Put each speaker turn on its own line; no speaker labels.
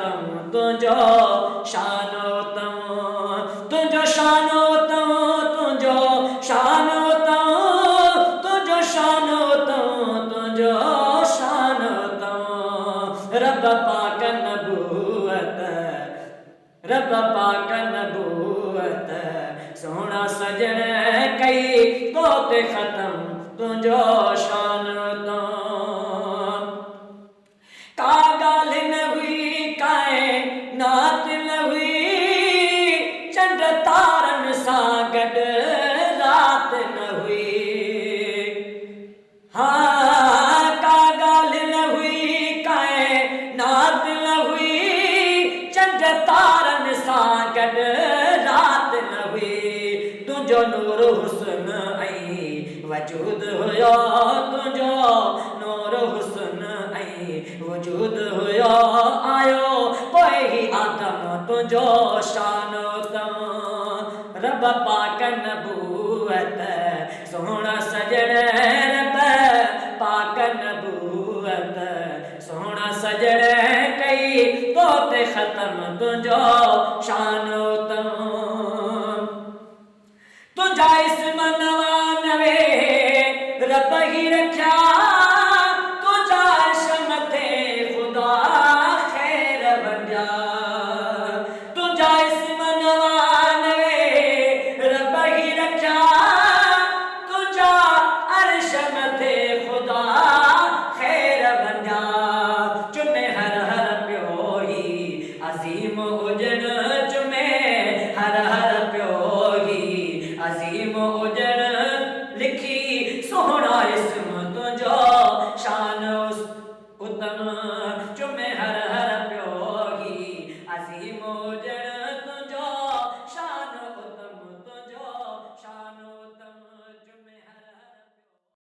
ख़त्म तुझो शानो तम, तुझो शानो तम, तुझो शानो तम, तुझो शानो तम, तुझो शानो तम। रब पाक नबूवत, रब पाक नबूवत, सोना सजण कई तो ते ख़त्म तुझो शानो तम। का गाल न हुई कायनात न हुई, चंड तारन सां गॾु रात न हुई। हाँ का गाल न हुई कायनात न हुई, चंड तारन सां गॾु रात न हुई। तुझो नूर हुस्न ऐं वजूद हुयो, तुझो नूर हुस्न वजूद हुयो, आयो पोइ ही आदम तुझो शानो तम। रब पाक नबूवत, सोना सजण रब पाक नबूवत, सोना सजण कई तो ते ख़त्म तुझो शानो तम। तुझा इस्म नवानवे रब ही रखा, तुझा अर्श मथे खुदा खैर वंडिया।